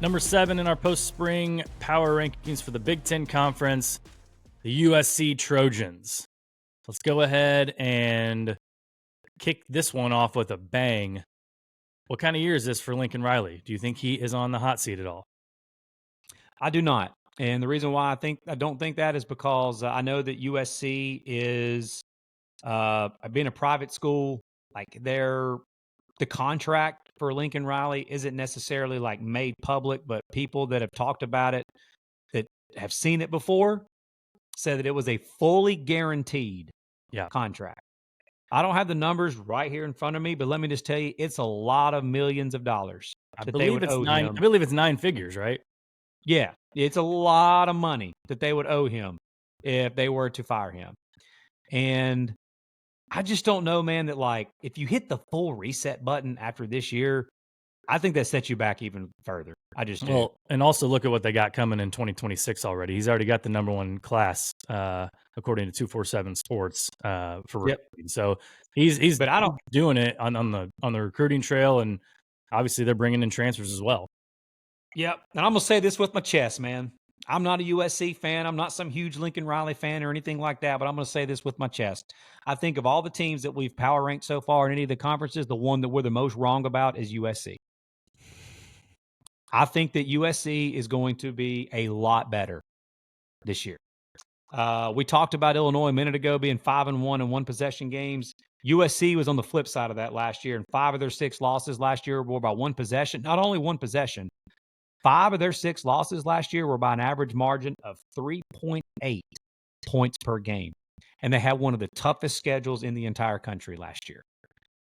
Number 7 in our post-spring power rankings for the Big Ten Conference, the USC Trojans. Let's go ahead and kick this one off with a bang. What kind of year is this for Lincoln Riley? Do you think he is on the hot seat at all? I do not. And the reason why I don't think that is because I know that USC is being a private school. Like the contract for Lincoln Riley isn't necessarily like made public, but people that have talked about it that have seen it before said that it was a fully guaranteed contract. I don't have the numbers right here in front of me, but let me just tell you, it's a lot of millions of dollars that they would owe him. I believe it's 9 figures, right? Yeah, it's a lot of money that they would owe him if they were to fire him. And I just don't know, man, that like if you hit the full reset button after this year, I think that sets you back even further. I just do. Well, and also look at what they got coming in 2026 already. He's already got the number 1 class, according to 247 Sports, for recruiting. So he's but I don't doing it on the recruiting trail, and obviously they're bringing in transfers as well. Yep. And I'm gonna say this with my chest, man. I'm not a USC fan. I'm not some huge Lincoln Riley fan or anything like that, but I'm going to say this with my chest. I think of all the teams that we've power ranked so far in any of the conferences, the one that we're the most wrong about is USC. I think that USC is going to be a lot better this year. We talked about Illinois a minute ago being 5-1 in one possession games. USC was on the flip side of that last year, and 5 of their 6 losses last year were by one possession. Not only one possession, 5 of their 6 losses last year were by an average margin of 3.8 points per game. And they had one of the toughest schedules in the entire country last year.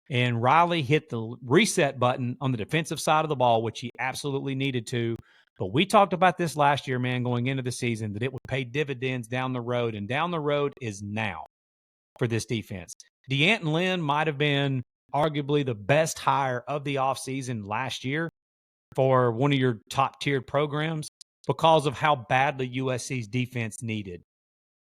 And Riley hit the reset button on the defensive side of the ball, which he absolutely needed to. But we talked about this last year, man, going into the season, that it would pay dividends down the road. And down the road is now for this defense. D'Anton Lynn might have been arguably the best hire of the offseason last year for one of your top-tiered programs because of how badly USC's defense needed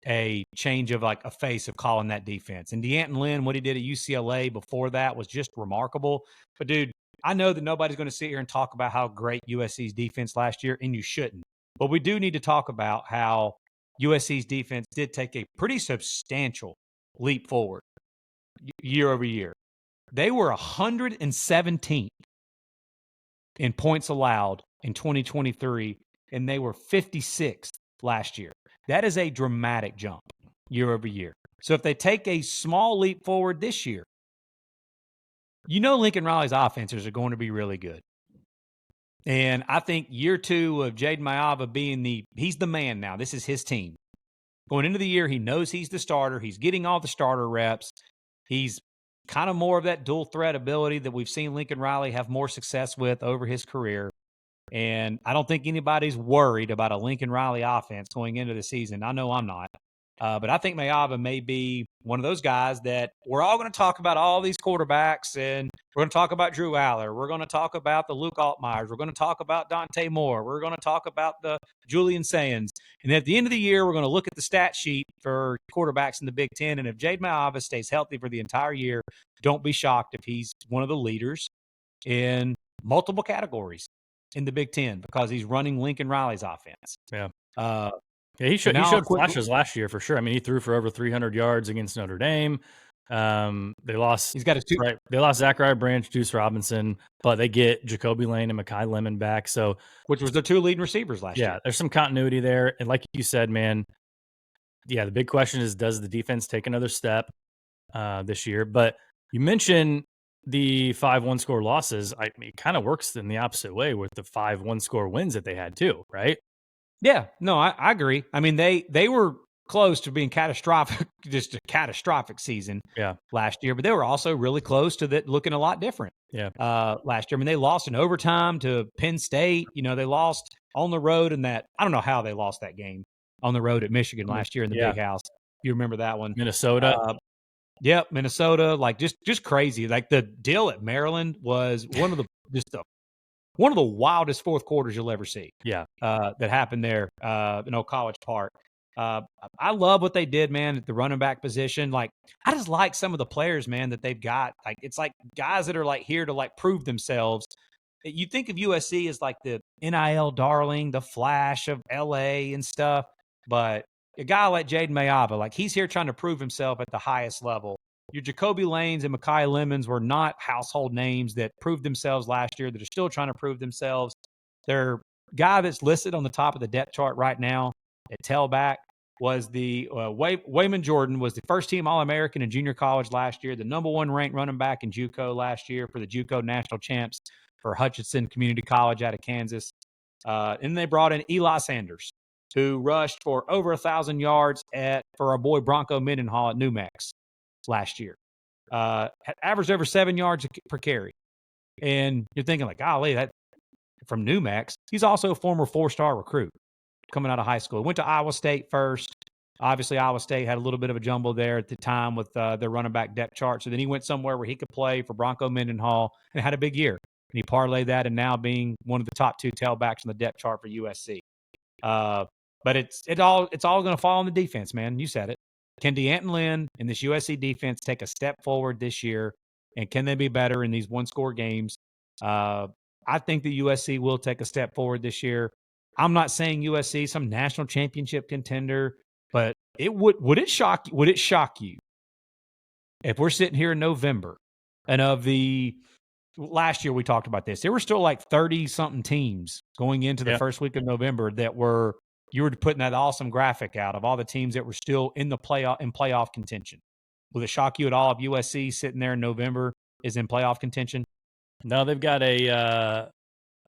a change of like a face of calling that defense. And D'Anton Lynn, what he did at UCLA before that was just remarkable. But, dude, I know that nobody's going to sit here and talk about how great USC's defense last year, and you shouldn't. But we do need to talk about how USC's defense did take a pretty substantial leap forward year over year. They were 117th in points allowed in 2023, and they were 56th last year. That is a dramatic jump year over year. So if they take a small leap forward this year, you know Lincoln Riley's offenses are going to be really good. And I think year 2 of Jaden Mayava being he's the man now. This is his team. Going into the year, he knows he's the starter. He's getting all the starter reps. He's kind of more of that dual threat ability that we've seen Lincoln Riley have more success with over his career. And I don't think anybody's worried about a Lincoln Riley offense going into the season. I know I'm not. But I think Mayava may be one of those guys that we're all going to talk about all these quarterbacks, and we're going to talk about Drew Aller. We're going to talk about the Luke Altmyers. We're going to talk about Dante Moore. We're going to talk about the Julian Sayans. And at the end of the year, we're going to look at the stat sheet for quarterbacks in the Big Ten. And if Jade Mayava stays healthy for the entire year, don't be shocked if he's one of the leaders in multiple categories in the Big Ten because he's running Lincoln Riley's offense. Yeah. Yeah, he showed flashes last year for sure. I mean, he threw for over 300 yards against Notre Dame. They lost. He's got They lost Zachariah Branch, Deuce Robinson, but they get Jacoby Lane and Mekhi Lemon back. So, which was their 2 leading receivers last year. Yeah, there's some continuity there. And like you said, man, yeah, the big question is, does the defense take another step this year? But you mentioned the 5 one-score losses. It kind of works in the opposite way with the 5 one-score wins that they had too, right? Yeah, no, I agree. I mean, they were close to being catastrophic, just a catastrophic season last year, but they were also really close to that looking a lot different last year. I mean, they lost in overtime to Penn State. You know, they lost on the road in that. I don't know how they lost that game on the road at Michigan last year in the Big House. You remember that one? Minnesota. Yep, Minnesota. Like just crazy. Like the deal at Maryland was one of the wildest fourth quarters you'll ever see. Yeah. That happened there, College Park. I love what they did, man, at the running back position. Like, I just like some of the players, man, that they've got. Like, it's like guys that are like here to like prove themselves. you think of USC as like the NIL darling, the flash of LA and stuff, but a guy like Jaden Mayava, like he's here trying to prove himself at the highest level. Your Jacoby Lanes and Mekhi Lemons were not household names that proved themselves last year, that are still trying to prove themselves. Their guy that's listed on the top of the depth chart right now at tailback was the Wayman Jordan, was the first team All-American in junior college last year, the number 1 ranked running back in JUCO last year for the JUCO national champs for Hutchinson Community College out of Kansas. And they brought in Eli Sanders, who rushed for over 1,000 yards for our boy Bronco Mendenhall at New Mex last year. Averaged over 7 yards per carry. And you're thinking like, golly, that from New Mex. He's also a former 4-star recruit coming out of high school. Went to Iowa State first. Obviously, Iowa State had a little bit of a jumble there at the time with their running back depth chart. So then he went somewhere where he could play for Bronco Mendenhall and had a big year. And he parlayed that and now being one of the top 2 tailbacks on the depth chart for USC. But it's all going to fall on the defense, man. You said it. Can DeAnton Lynn and this USC defense take a step forward this year? And can they be better in these one-score games? I think the USC will take a step forward this year. I'm not saying USC some national championship contender, but would it shock you if we're sitting here in November and last year we talked about this. There were still like 30-something teams going into the first week of November you were putting that awesome graphic out of all the teams that were still in playoff contention. Will it shock you at all if USC sitting there in November is in playoff contention? No, they've got a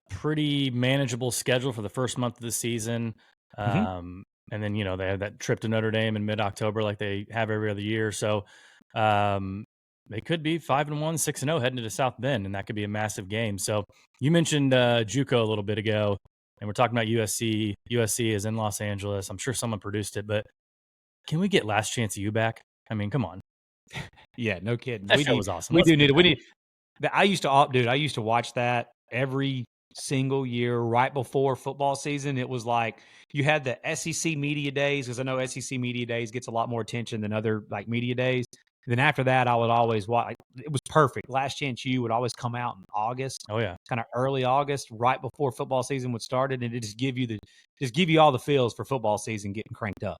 pretty manageable schedule for the first month of the season. And then, they have that trip to Notre Dame in mid-October like they have every other year. So they could be 5-1, 6-0 heading to South Bend, and that could be a massive game. So you mentioned JUCO a little bit ago, and we're talking about USC. USC is in Los Angeles. I'm sure someone produced it, but can we get Last Chance U back? I mean, come on. Yeah, no kidding. That show was awesome. We do need it. I used to watch that every single year right before football season. It was like you had the SEC media days, because I know SEC media days gets a lot more attention than other like media days. And then after that, I would always watch. It was perfect. Last Chance U would always come out in August. Oh yeah, kind of early August, right before football season would start, and it just give you all the feels for football season getting cranked up.